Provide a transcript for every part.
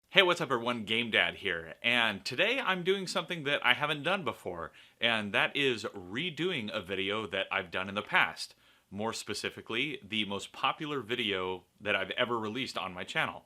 Hey, what's up everyone? GameDad here, and today I'm doing something that I haven't done before, and that is redoing a video that I've done in the past. More specifically, the most popular video that I've ever released on my channel,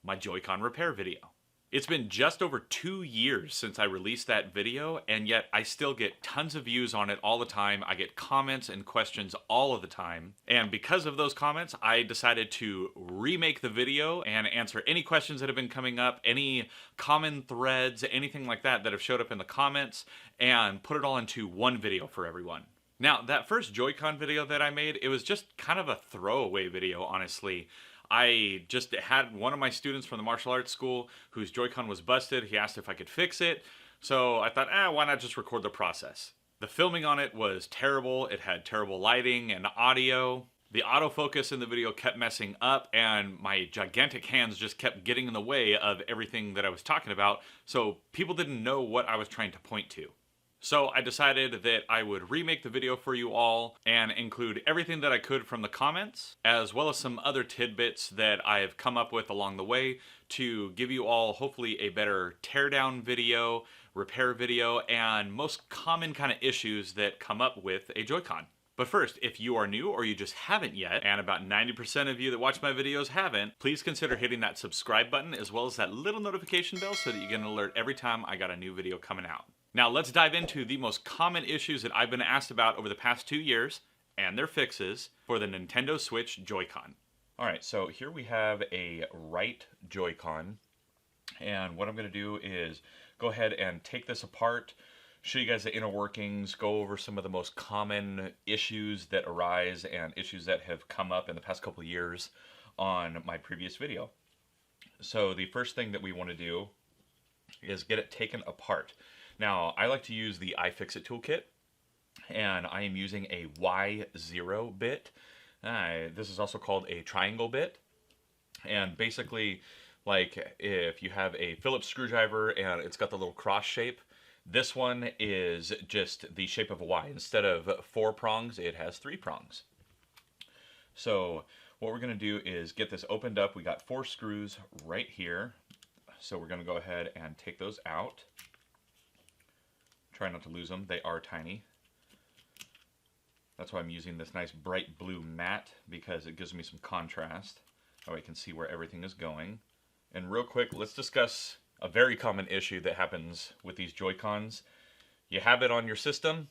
my Joy-Con repair video. It's been just over 2 years since I released that video, and yet I still get tons of views on it all the time. I get comments and questions all of the time. And because of those comments, I decided to remake the video and answer any questions that have been coming up, any common threads, anything like that that have showed up in the comments, and put it all into one video for everyone. Now, that first Joy-Con video that I made, it was just kind of a throwaway video, honestly. I just had one of my students from the martial arts school whose Joy-Con was busted. He asked if I could fix it. So I thought, why not just record the process? The filming on it was terrible. It had terrible lighting and audio. The autofocus in the video kept messing up, and my gigantic hands just kept getting in the way of everything that I was talking about, so people didn't know what I was trying to point to. So I decided that I would remake the video for you all and include everything that I could from the comments, as well as some other tidbits that I have come up with along the way to give you all hopefully a better teardown video, repair video, and most common kind of issues that come up with a Joy-Con. But first, if you are new or you just haven't yet, and about 90% of you that watch my videos haven't, please consider hitting that subscribe button as well as that little notification bell so that you get an alert every time I got a new video coming out. Now let's dive into the most common issues that I've been asked about over the past 2 years and their fixes for the Nintendo Switch JoyCon. Alright, so here we have a right Joy-Con, and what I'm going to do is go ahead and take this apart, show you guys the inner workings, go over some of the most common issues that arise and issues that have come up in the past couple of years on my previous video. So the first thing that we want to do is get it taken apart. Now, I like to use the iFixit toolkit, and I am using a Y0 bit. This is also called a triangle bit, and basically, like if you have a Phillips screwdriver and it's got the little cross shape, this one is just the shape of a Y. Instead of 4 prongs, it has 3 prongs. So what we're going to do is get this opened up. We got 4 screws right here, so we're going to go ahead and take those out. Try not to lose them. They are tiny. That's why I'm using this nice bright blue matte, because it gives me some contrast. That way I can see where everything is going. And real quick, let's discuss a very common issue that happens with these Joy-Cons. You have it on your system,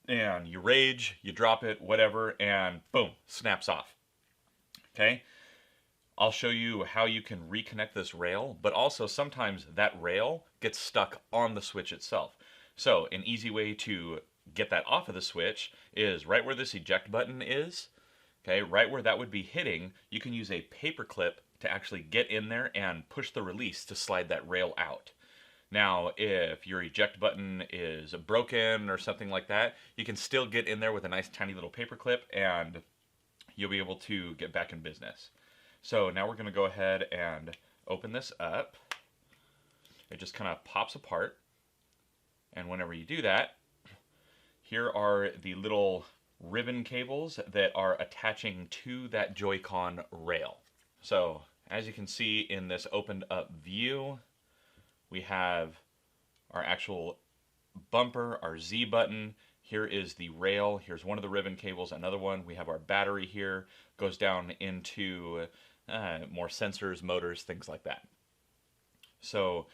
and you rage, you drop it, whatever, and boom, snaps off. Okay? I'll show you how you can reconnect this rail, but also sometimes that rail gets stuck on the Switch itself. So an easy way to get that off of the Switch is right where this eject button is, okay, right where that would be hitting, you can use a paper clip to actually get in there and push the release to slide that rail out. Now, if your eject button is broken or something like that, you can still get in there with a nice tiny little paper clip and you'll be able to get back in business. So now we're going to go ahead and open this up. It just kind of pops apart. And whenever you do that, here are the little ribbon cables that are attaching to that Joy-Con rail. So as you can see in this opened up view, we have our actual bumper, our Z button. Here is the rail. Here's one of the ribbon cables, another one. We have our battery here, goes down into more sensors, motors, things like that. So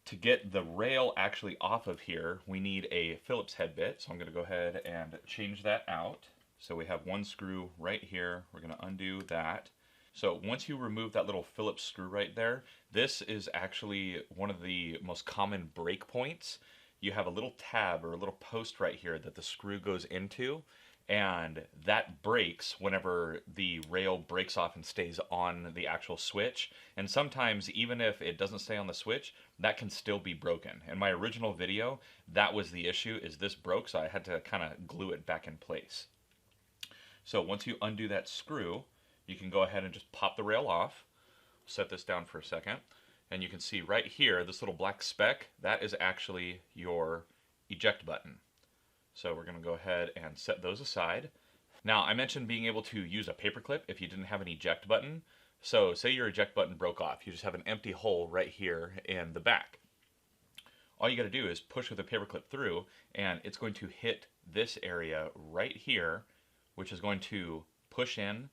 to get the rail actually off of here, we need a Phillips head bit. So I'm going to go ahead and change that out. So we have one screw right here. We're going to undo that. So once you remove that little Phillips screw right there, this is actually one of the most common break points. You have a little tab or a little post right here that the screw goes into, and that breaks whenever the rail breaks off and stays on the actual Switch. And sometimes even if it doesn't stay on the Switch, that can still be broken. In my original video, that was the issue, is this broke, so I had to kind of glue it back in place. So once you undo that screw, you can go ahead and just pop the rail off. Set this down for a second, and you can see right here, this little black speck, that is actually your eject button. So we're going to go ahead and set those aside. Now, I mentioned being able to use a paperclip if you didn't have an eject button. So say your eject button broke off. You just have an empty hole right here in the back. All you got to do is push with a paperclip through, and it's going to hit this area right here, which is going to push in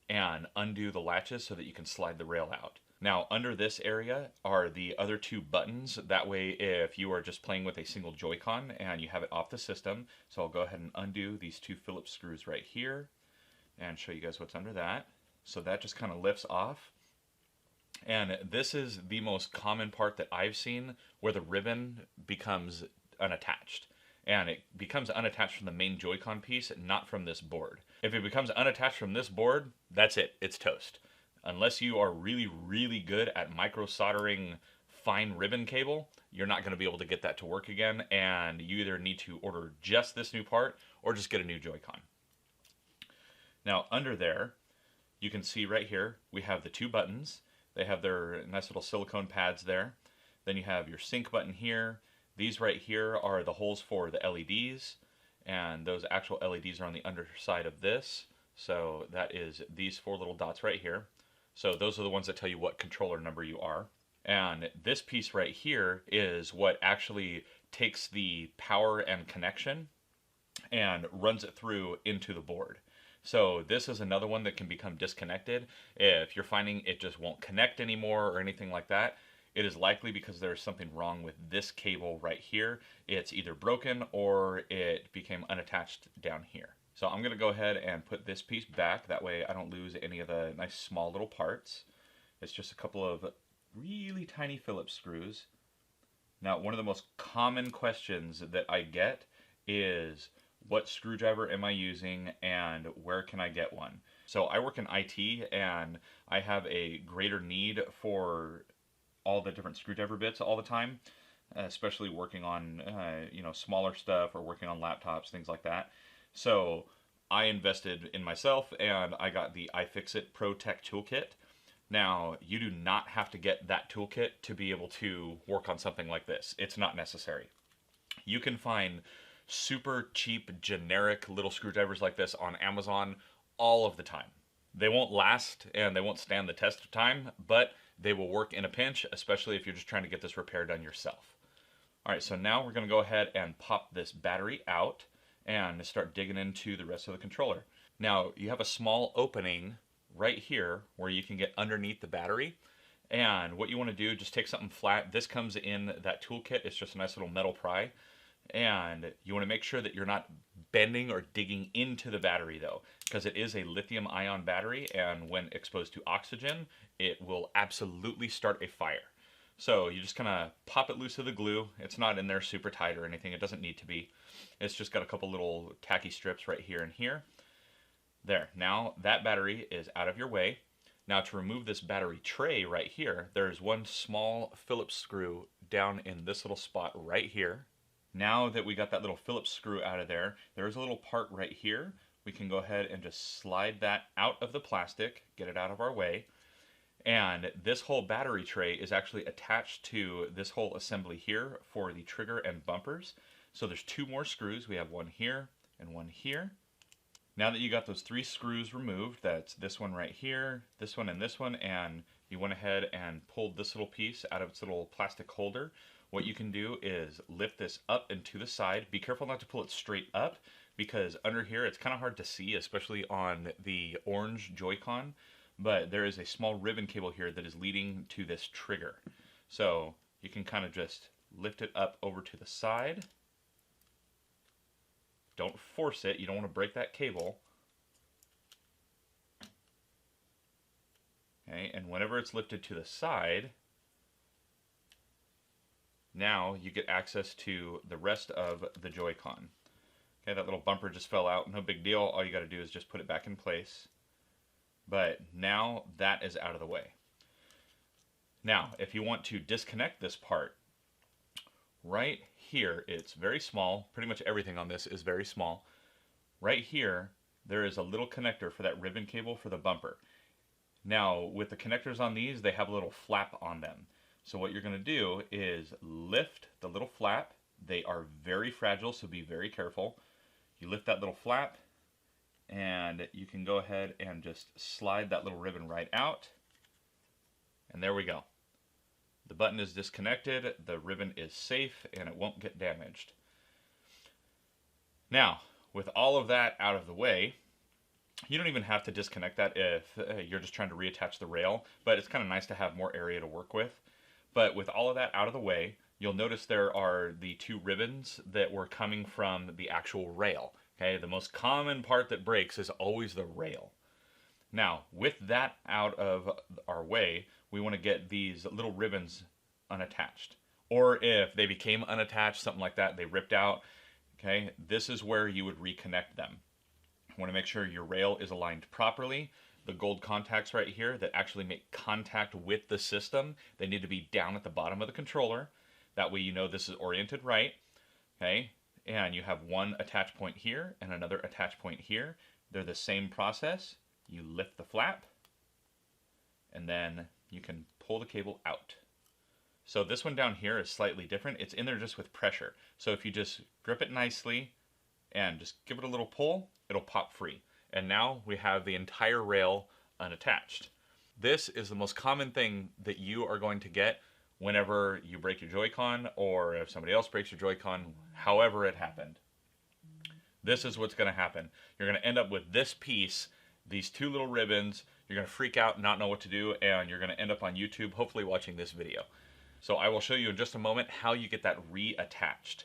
and undo the latches so that you can slide the rail out. Now, under this area are the other two buttons. That way, if you are just playing with a single Joy-Con and you have it off the system, so I'll go ahead and undo these two Phillips screws right here and show you guys what's under that. So that just kind of lifts off. And this is the most common part that I've seen where the ribbon becomes unattached. And it becomes unattached from the main Joy-Con piece, not from this board. If it becomes unattached from this board, that's it. It's toast. Unless you are really, really good at micro soldering fine ribbon cable, you're not going to be able to get that to work again, and you either need to order just this new part or just get a new Joy-Con. Now, under there, you can see right here, we have the two buttons. They have their nice little silicone pads there. Then you have your sync button here. These right here are the holes for the LEDs, and those actual LEDs are on the underside of this. So that is these four little dots right here. So those are the ones that tell you what controller number you are. And this piece right here is what actually takes the power and connection and runs it through into the board. So this is another one that can become disconnected. If you're finding it just won't connect anymore or anything like that, it is likely because there's something wrong with this cable right here. It's either broken or it became unattached down here. So I'm going to go ahead and put this piece back. That way I don't lose any of the nice small little parts. It's just a couple of really tiny Phillips screws. Now, one of the most common questions that I get is, what screwdriver am I using and where can I get one? So I work in IT and I have a greater need for all the different screwdriver bits all the time, especially working on smaller stuff or working on laptops, things like that. So I invested in myself and I got the iFixit Pro Tech Toolkit. Now, you do not have to get that toolkit to be able to work on something like this. It's not necessary. You can find super cheap, generic little screwdrivers like this on Amazon all of the time. They won't last and they won't stand the test of time, but they will work in a pinch, especially if you're just trying to get this repair done yourself. All right, so now we're going to go ahead and pop this battery out and start digging into the rest of the controller. Now, you have a small opening right here where you can get underneath the battery. And what you want to do, just take something flat. This comes in that toolkit. It's just a nice little metal pry. And you want to make sure that you're not bending or digging into the battery though, because it is a lithium ion battery, and when exposed to oxygen, it will absolutely start a fire. So you just kind of pop it loose of the glue. It's not in there super tight or anything. It doesn't need to be. It's just got a couple little tacky strips right here and here. There, now that battery is out of your way. Now to remove this battery tray right here, there's one small Phillips screw down in this little spot right here. Now that we got that little Phillips screw out of there, there's a little part right here. We can go ahead and just slide that out of the plastic, get it out of our way. And this whole battery tray is actually attached to this whole assembly here for the trigger and bumpers. So there's two more screws. We have one here and one here. Now that you got those three screws removed, that's this one right here, this one, and you went ahead and pulled this little piece out of its little plastic holder, what you can do is lift this up and to the side. Be careful not to pull it straight up, because under here it's kind of hard to see, especially on the orange Joy-Con, but there is a small ribbon cable here that is leading to this trigger. So you can kind of just lift it up over to the side. Don't force it, you don't want to break that cable. Okay, and whenever it's lifted to the side, now you get access to the rest of the Joy-Con. Okay, that little bumper just fell out, no big deal. All you got to do is just put it back in place. But now that is out of the way. Now, if you want to disconnect this part, right here, it's very small. Pretty much everything on this is very small. Right here, there is a little connector for that ribbon cable for the bumper. Now, with the connectors on these, they have a little flap on them. So what you're going to do is lift the little flap. They are very fragile, so be very careful. You lift that little flap, and you can go ahead and just slide that little ribbon right out. And there we go. The button is disconnected, the ribbon is safe, and it won't get damaged. Now, with all of that out of the way, you don't even have to disconnect that if you're just trying to reattach the rail, but it's kind of nice to have more area to work with. But with all of that out of the way, you'll notice there are the two ribbons that were coming from the actual rail. Okay, the most common part that breaks is always the rail. Now, with that out of our way, we want to get these little ribbons unattached. Or if they became unattached, something like that, they ripped out, okay, this is where you would reconnect them. You want to make sure your rail is aligned properly. The gold contacts right here that actually make contact with the system, they need to be down at the bottom of the controller. That way you know this is oriented right, okay? And you have one attach point here and another attach point here. They're the same process. You lift the flap, and then you can pull the cable out. So this one down here is slightly different. It's in there just with pressure. So if you just grip it nicely and just give it a little pull, it'll pop free. And now we have the entire rail unattached. This is the most common thing that you are going to get whenever you break your Joy-Con, or if somebody else breaks your Joy-Con, however it happened. This is what's going to happen. You're going to end up with this piece, these two little ribbons. You're going to freak out and not know what to do, and you're going to end up on YouTube, hopefully watching this video. So I will show you in just a moment how you get that reattached.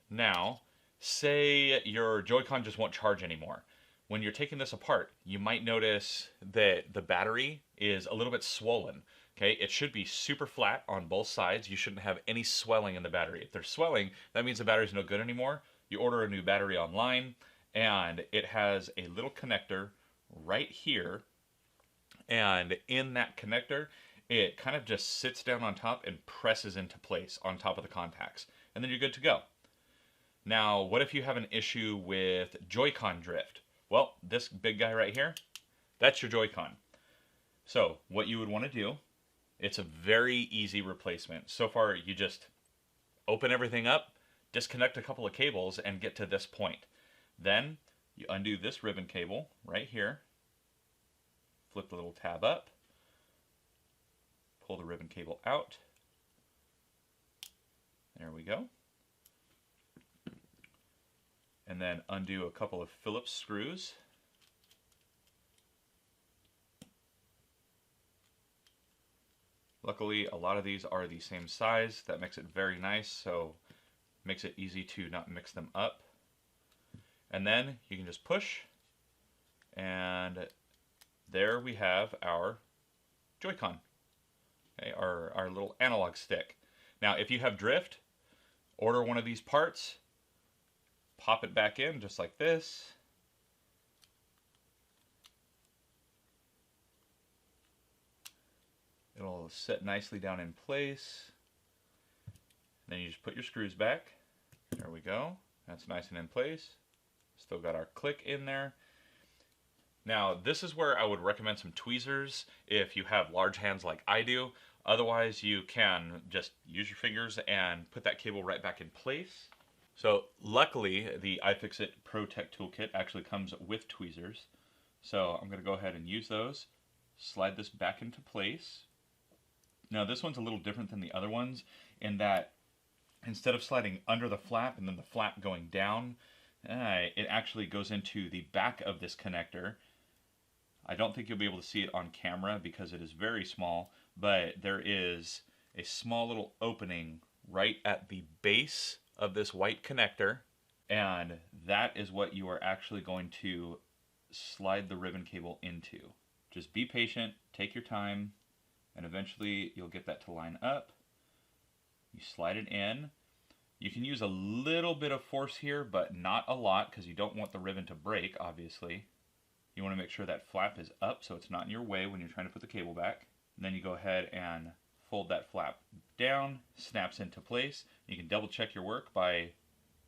Now, say your Joy-Con just won't charge anymore. When you're taking this apart, you might notice that the battery is a little bit swollen. Okay, it should be super flat on both sides. You shouldn't have any swelling in the battery. If there's swelling, that means the battery's no good anymore. You order a new battery online, and it has a little connector right here. And in that connector, it kind of just sits down on top and presses into place on top of the contacts. And then you're good to go. Now, what if you have an issue with Joy-Con drift? Well, this big guy right here, that's your Joy-Con. So what you would want to do, it's a very easy replacement. So far, you just open everything up, disconnect a couple of cables, and get to this point. Then you undo this ribbon cable right here, flip the little tab up, pull the ribbon cable out. There we go. And then undo a couple of Phillips screws. Luckily, a lot of these are the same size. That makes it very nice, so makes it easy to not mix them up. And then you can just push, and there we have our Joy-Con, okay, our little analog stick. Now, if you have drift, order one of these parts, pop it back in just like this. It'll sit nicely down in place. Then you just put your screws back. There we go. That's nice and in place. Still got our click in there. Now, this is where I would recommend some tweezers if you have large hands like I do. Otherwise, you can just use your fingers and put that cable right back in place. So luckily, the iFixit Pro Tech Toolkit actually comes with tweezers. So I'm going to go ahead and use those. Slide this back into place. Now this one's a little different than the other ones in that instead of sliding under the flap and then the flap going down, it actually goes into the back of this connector. I don't think you'll be able to see it on camera because it is very small, but there is a small little opening right at the base of this white connector, and that is what you are actually going to slide the ribbon cable into. Just be patient, take your time, and eventually you'll get that to line up. You slide it in. You can use a little bit of force here, but not a lot because you don't want the ribbon to break, obviously. You want to make sure that flap is up so it's not in your way when you're trying to put the cable back. And then you go ahead and fold that flap down, snaps into place. You can double check your work by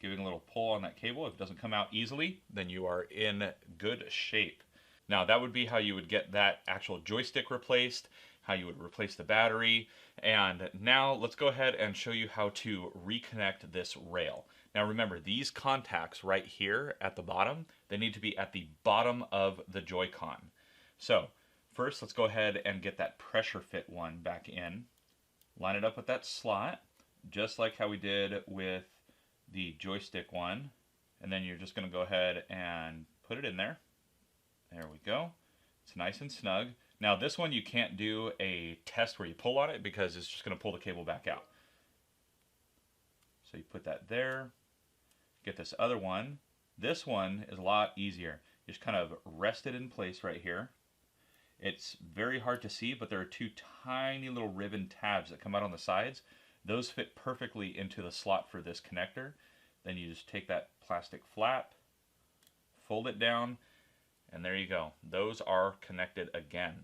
giving a little pull on that cable. If it doesn't come out easily, then you are in good shape. Now that would be how you would get that actual joystick replaced, how you would replace the battery, and now let's go ahead and show you how to reconnect this rail. Now remember, these contacts right here at the bottom, they need to be at the bottom of the Joy-Con. So first, let's go ahead and get that pressure fit one back in. Line it up with that slot, just like how we did with the joystick one. And then you're just going to go ahead and put it in there. There we go. It's nice and snug. Now this one you can't do a test where you pull on it because it's just going to pull the cable back out. So you put that there. Get this other one. This one is a lot easier. You just kind of rest it in place right here. It's very hard to see, but there are two tiny little ribbon tabs that come out on the sides. Those fit perfectly into the slot for this connector. Then you just take that plastic flap, fold it down, and there you go. Those are connected again.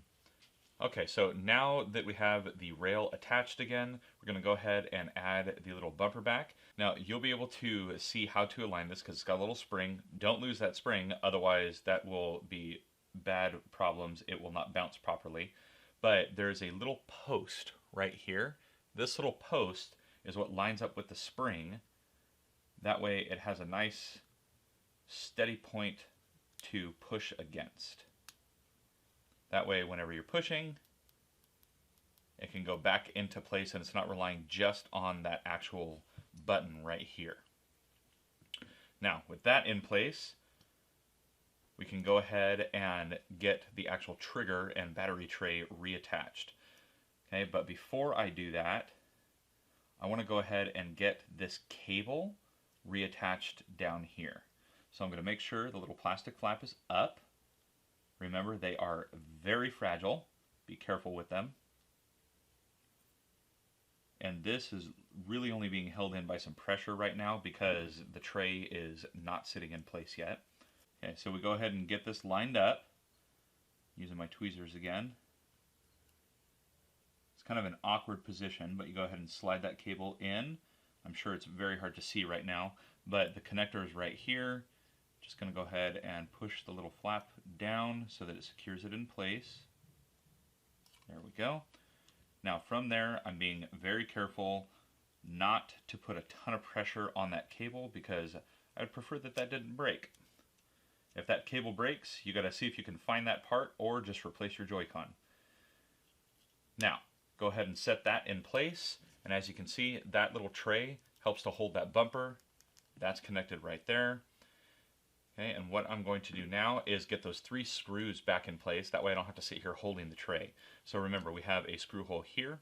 Okay, so now that we have the rail attached again, we're going to go ahead and add the little bumper back. Now, you'll be able to see how to align this because it's got a little spring. Don't lose that spring, otherwise that will be bad problems. It will not bounce properly. But there's a little post right here. This little post is what lines up with the spring. That way it has a nice steady point to push against. That way whenever you're pushing, it can go back into place and it's not relying just on that actual button right here. Now with that in place, we can go ahead and get the actual trigger and battery tray reattached. Okay, but before I do that, I want to go ahead and get this cable reattached down here. So I'm going to make sure the little plastic flap is up. Remember, they are very fragile. Be careful with them. And this is really only being held in by some pressure right now because the tray is not sitting in place yet. Okay, so we go ahead and get this lined up using my tweezers again. It's kind of an awkward position, but you go ahead and slide that cable in. I'm sure it's very hard to see right now, but the connector is right here. Just going to go ahead and push the little flap down so that it secures it in place. There we go. Now from there, I'm being very careful not to put a ton of pressure on that cable because I would prefer that that didn't break. If that cable breaks, you got to see if you can find that part or just replace your Joy-Con. Now, go ahead and set that in place, and as you can see, that little tray helps to hold that bumper. That's connected right there. Okay, and what I'm going to do now is get those 3 screws back in place. That way I don't have to sit here holding the tray. So remember, we have a screw hole here,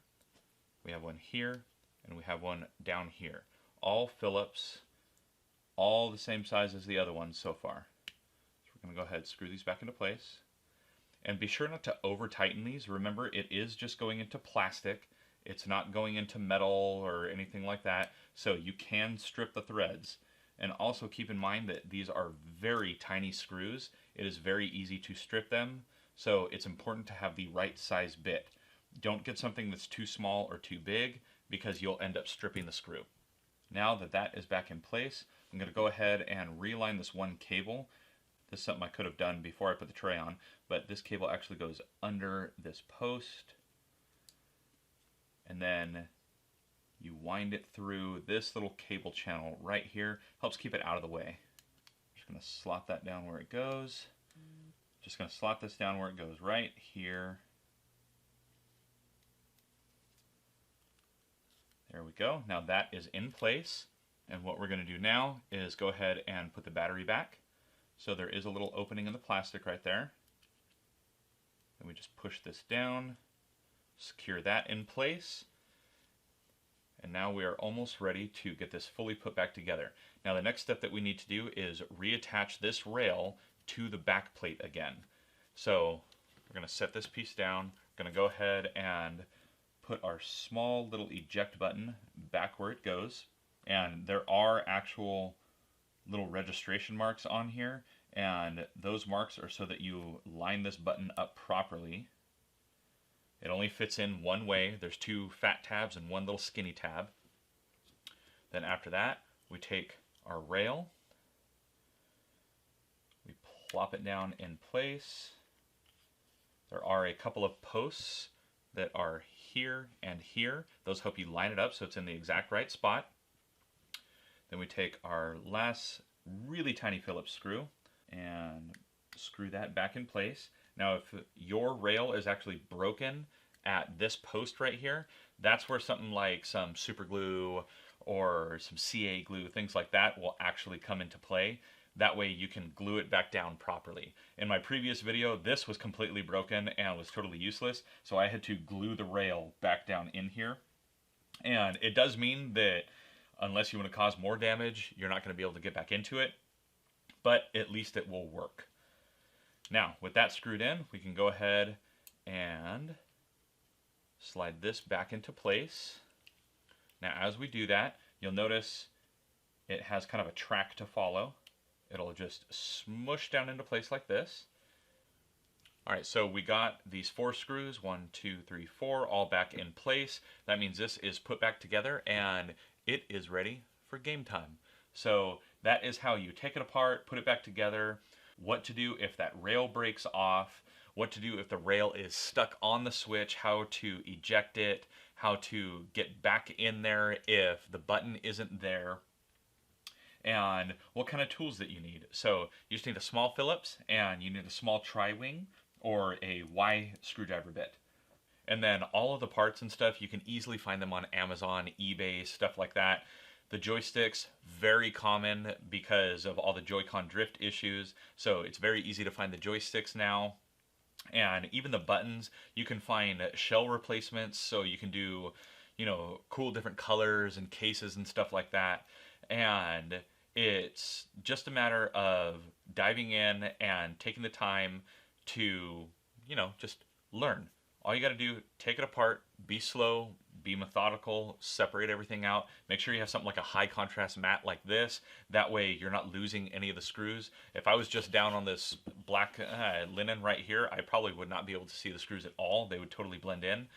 we have one here, and we have one down here. All Phillips, all the same size as the other ones so far. So we're going to go ahead and screw these back into place. And be sure not to over tighten these. Remember, it is just going into plastic. It's not going into metal or anything like that. So you can strip the threads. And also keep in mind that these are very tiny screws. It is very easy to strip them, so it's important to have the right size bit. Don't get something that's too small or too big because you'll end up stripping the screw. Now that that is back in place, I'm going to go ahead and realign this one cable. This is something I could have done before I put the tray on, but this cable actually goes under this post, and then you wind it through this little cable channel right here. Helps keep it out of the way. Just going to slot that down where it goes. Just going to slot this down where it goes, right here. There we go. Now that is in place. And what we're going to do now is go ahead and put the battery back. So there is a little opening in the plastic right there. Then we just push this down, secure that in place. And now we are almost ready to get this fully put back together. Now the next step that we need to do is reattach this rail to the back plate again. So we're going to set this piece down. We're going to go ahead and put our small little eject button back where it goes. And there are actual little registration marks on here. And those marks are so that you line this button up properly. It only fits in one way. There's 2 fat tabs and 1 little skinny tab. Then after that, we take our rail, we plop it down in place. There are a couple of posts that are here and here. Those help you line it up so it's in the exact right spot. Then we take our last really tiny Phillips screw and screw that back in place. Now if your rail is actually broken at this post right here, that's where something like some super glue or some CA glue, things like that, will actually come into play. That way you can glue it back down properly. In my previous video, this was completely broken and was totally useless, so I had to glue the rail back down in here. And it does mean that unless you want to cause more damage, you're not going to be able to get back into it, but at least it will work. Now, with that screwed in, we can go ahead and slide this back into place. Now, as we do that, you'll notice it has kind of a track to follow. It'll just smush down into place like this. All right, so we got these 4 screws, 1, 2, 3, 4, all back in place. That means this is put back together and it is ready for game time. So that is how you take it apart, put it back together, what to do if that rail breaks off, what to do if the rail is stuck on the Switch, how to eject it, how to get back in there if the button isn't there, and what kind of tools that you need. So you just need a small Phillips, and you need a small tri-wing or a Y screwdriver bit. And then all of the parts and stuff, you can easily find them on Amazon, eBay, stuff like that. The joysticks, very common because of all the Joy-Con drift issues, so it's very easy to find the joysticks now. And even the buttons, you can find shell replacements, so you can do, cool different colors and cases and stuff like that. And it's just a matter of diving in and taking the time to, just learn. All you got to do, take it apart, be slow, be methodical, separate everything out. Make sure you have something like a high contrast mat like this. That way you're not losing any of the screws. If I was just down on this black linen right here, I probably would not be able to see the screws at all. They would totally blend in.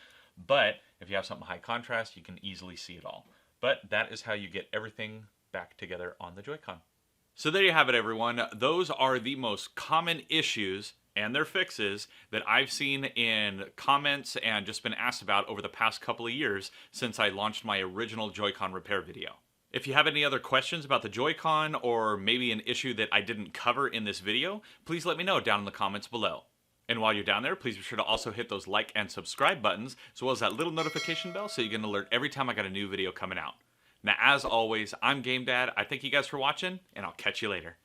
But if you have something high contrast, you can easily see it all. But that is how you get everything back together on the Joy-Con. So there you have it, everyone. Those are the most common issues and their fixes that I've seen in comments and just been asked about over the past couple of years since I launched my original Joy-Con repair video. If you have any other questions about the Joy-Con or maybe an issue that I didn't cover in this video, please let me know down in the comments below. And while you're down there, please be sure to also hit those like and subscribe buttons, as well as that little notification bell so you get an alert every time I got a new video coming out. Now, as always, I'm GameDad. I thank you guys for watching, and I'll catch you later.